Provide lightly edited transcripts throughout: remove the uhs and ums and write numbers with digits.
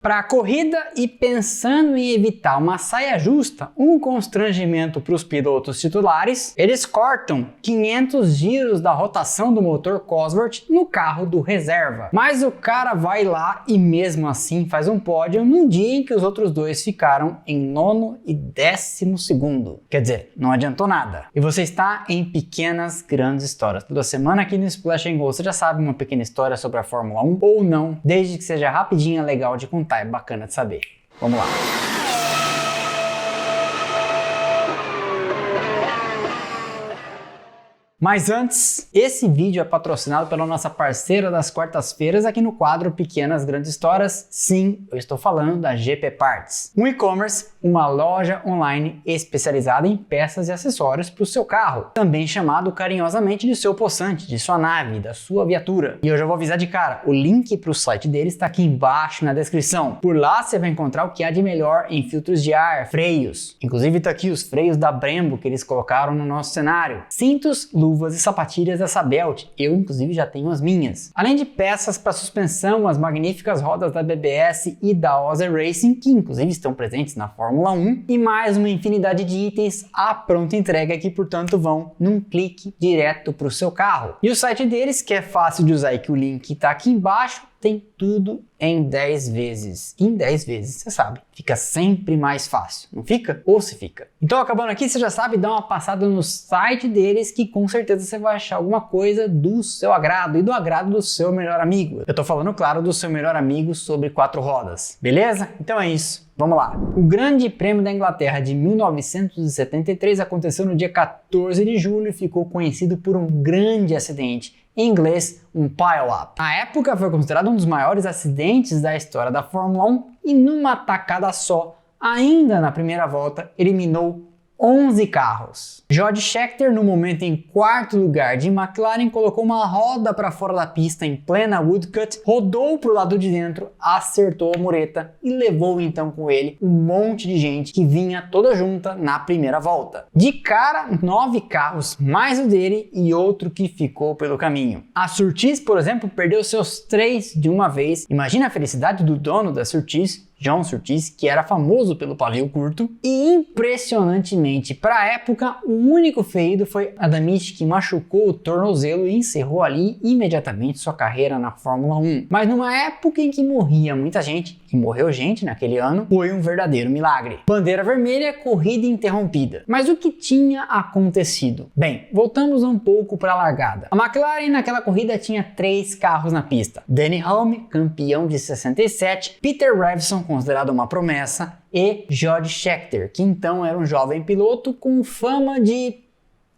Para a corrida e pensando em evitar uma saia justa, um constrangimento para os pilotos titulares, eles cortam 500 giros da rotação do motor Cosworth no carro do reserva. Mas o cara vai lá e mesmo assim faz um pódio num dia em que os outros dois ficaram em 9º e 12º. Quer dizer, não adiantou nada. E você está em pequenas grandes histórias. Toda semana aqui no Splash & Go você já sabe uma pequena história sobre a Fórmula 1 ou não, desde que seja rapidinha, legal de contar, é bacana de saber. Vamos lá. Mas antes, esse vídeo é patrocinado pela nossa parceira das quartas-feiras aqui no quadro Pequenas Grandes Histórias. Sim, eu estou falando da GP Parts. Um e-commerce, uma loja online especializada em peças e acessórios para o seu carro. Também chamado carinhosamente de seu possante, de sua nave, da sua viatura. E eu já vou avisar de cara, o link para o site deles está aqui embaixo na descrição. Por lá você vai encontrar o que há de melhor em filtros de ar, freios. Inclusive está aqui os freios da Brembo que eles colocaram no nosso cenário. Cintos, luvas e sapatilhas dessa Belt, eu inclusive já tenho as minhas. Além de peças para suspensão, as magníficas rodas da BBS e da Ozer Racing, que inclusive estão presentes na Fórmula 1, e mais uma infinidade de itens à pronta entrega que portanto vão num clique direto para o seu carro. E o site deles, que é fácil de usar e que o link está aqui embaixo, tem tudo em 10 vezes. Em 10 vezes, você sabe, fica sempre mais fácil, não fica? Ou se fica. Então, acabando aqui, você já sabe, dá uma passada no site deles que com certeza você vai achar alguma coisa do seu agrado e do agrado do seu melhor amigo. Eu tô falando, claro, do seu melhor amigo sobre 4 rodas, beleza? Então é isso. Vamos lá. O Grande Prêmio da Inglaterra de 1973 aconteceu no dia 14 de julho e ficou conhecido por um grande acidente. Em inglês, um pile-up. Na época foi considerado um dos maiores acidentes da história da Fórmula 1 e numa tacada só, ainda na primeira volta, eliminou 11 carros. George Scheckter, no momento em 4º lugar de McLaren, colocou uma roda para fora da pista em plena Woodcut, rodou para o lado de dentro, acertou a mureta e levou então com ele um monte de gente que vinha toda junta na primeira volta. De cara, 9 carros, mais o dele e outro que ficou pelo caminho. A Surtees, por exemplo, perdeu seus 3 de uma vez. Imagina a felicidade do dono da Surtees, John Surtees, que era famoso pelo pavio curto, e impressionantemente para a época, o único ferido foi Adamichi, que machucou o tornozelo e encerrou ali imediatamente sua carreira na Fórmula 1. Mas numa época em que morria muita gente, e morreu gente naquele ano, foi um verdadeiro milagre. Bandeira vermelha, corrida interrompida. Mas o que tinha acontecido? Bem, voltamos um pouco para a largada. A McLaren naquela corrida tinha 3 carros na pista. Denny Hulme, campeão de 67, Peter Revson, considerado uma promessa, e George Scheckter, que então era um jovem piloto com fama de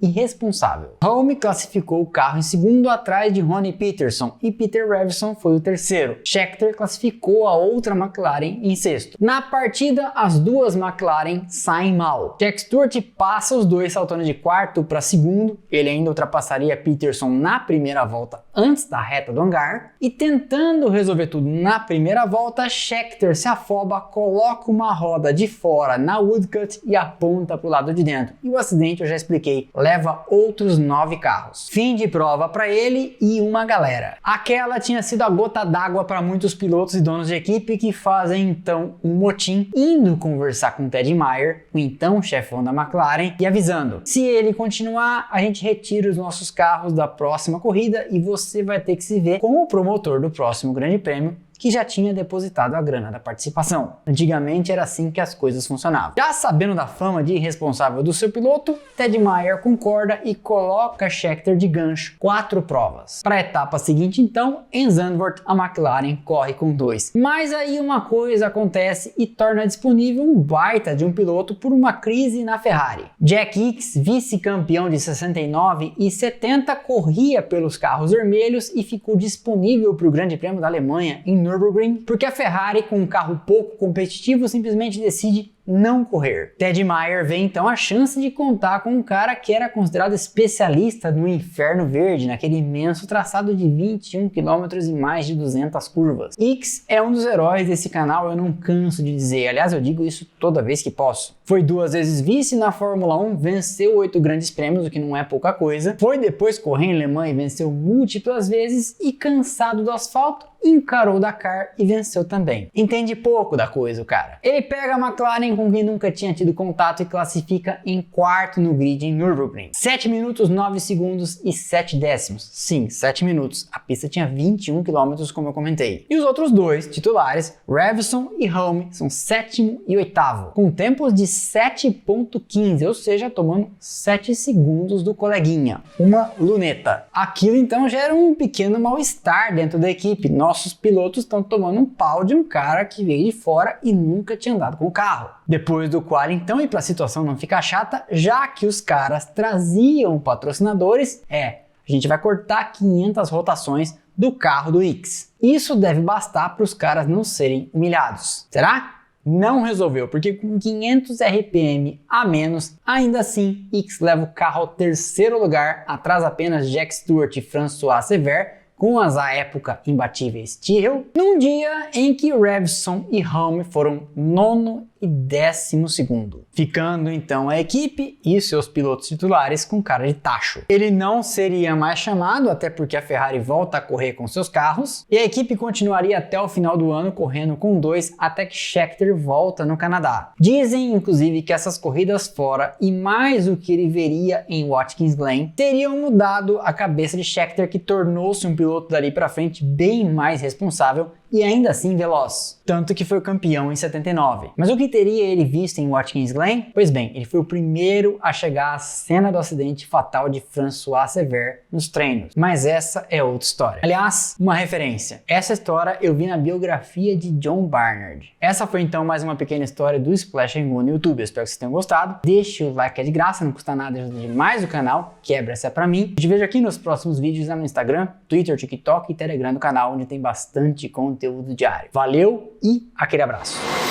irresponsável. Hulme classificou o carro em segundo atrás de Ronnie Peterson e Peter Revson foi o terceiro. Scheckter classificou a outra McLaren em sexto. Na partida, as duas McLaren saem mal. Jack Stewart passa os dois saltando de quarto para segundo, ele ainda ultrapassaria Peterson na primeira volta antes da reta do hangar, e tentando resolver tudo na primeira volta, Scheckter se afoba, coloca uma roda de fora na Woodcut e aponta para o lado de dentro. E o acidente eu já expliquei, leva outros 9 carros. Fim de prova para ele e uma galera. Aquela tinha sido a gota d'água para muitos pilotos e donos de equipe que fazem então um motim, indo conversar com Ted Meyer, o então chefão da McLaren, e avisando: se ele continuar, a gente retira os nossos carros da próxima corrida e você vai ter que se ver com o promotor do próximo Grande Prêmio, que já tinha depositado a grana da participação. Antigamente era assim que as coisas funcionavam. Já sabendo da fama de irresponsável do seu piloto, Ted Meyer concorda e coloca Scheckter de gancho 4 provas. Para a etapa seguinte então, em Zandvoort, a McLaren corre com 2. Mas aí uma coisa acontece e torna disponível um baita de um piloto por uma crise na Ferrari. Jack Ickx, vice-campeão de 69 e 70, corria pelos carros vermelhos e ficou disponível para o Grande Prêmio da Alemanha em Nürburgring, porque a Ferrari, com um carro pouco competitivo, simplesmente decide não correr. Ted Meyer vê então a chance de contar com um cara que era considerado especialista no Inferno Verde, naquele imenso traçado de 21 km e mais de 200 curvas. Ickx é um dos heróis desse canal, eu não canso de dizer, aliás eu digo isso toda vez que posso. Foi 2 vezes vice na Fórmula 1, venceu 8 grandes prêmios, o que não é pouca coisa. Foi depois correr em Le Mans e venceu múltiplas vezes e cansado do asfalto, encarou o Dakar e venceu também. Entende pouco da coisa o cara. Ele pega a McLaren com quem nunca tinha tido contato e classifica em 4º no grid em Nürburgring. 7 minutos, 9 segundos e 7 décimos. Sim, 7 minutos. A pista tinha 21 km, como eu comentei. E os outros 2 titulares, Revson e Hulme, são 7º e 8º, com tempos de 7.15, ou seja, tomando 7 segundos do coleguinha. Uma luneta. Aquilo então gera um pequeno mal-estar dentro da equipe. Nossos pilotos estão tomando um pau de um cara que veio de fora e nunca tinha andado com o carro. Depois do quali então, e para a situação não ficar chata, já que os caras traziam patrocinadores, a gente vai cortar 500 rotações do carro do Ickx. Isso deve bastar para os caras não serem humilhados. Será? Não resolveu, porque com 500 RPM a menos, ainda assim, Ickx leva o carro ao 3º lugar, atrás apenas Jack Stewart e François Sever, com as à época imbatíveis Tyrrell, num dia em que Revson e Hulme foram 9º e 12º, ficando então a equipe e seus pilotos titulares com cara de tacho. Ele não seria mais chamado, até porque a Ferrari volta a correr com seus carros, e a equipe continuaria até o final do ano correndo com 2 até que Scheckter volta no Canadá. Dizem inclusive que essas corridas fora e mais o que ele veria em Watkins Glen teriam mudado a cabeça de Scheckter, que tornou-se um piloto dali para frente bem mais responsável e ainda assim veloz, tanto que foi campeão em 79. Mas o que teria ele visto em Watkins Glen? Pois bem, ele foi o primeiro a chegar à cena do acidente fatal de François Sever nos treinos, mas essa é outra história. Aliás, uma referência, essa história eu vi na biografia de John Barnard. Essa foi então mais uma pequena história do Splash & Go no YouTube, eu espero que vocês tenham gostado. Deixe o like, é de graça, não custa nada, ajuda demais o canal, quebra essa é pra mim. Te vejo aqui nos próximos vídeos lá no Instagram, Twitter, TikTok e Telegram do canal, onde tem bastante conteúdo diário. Valeu e aquele abraço!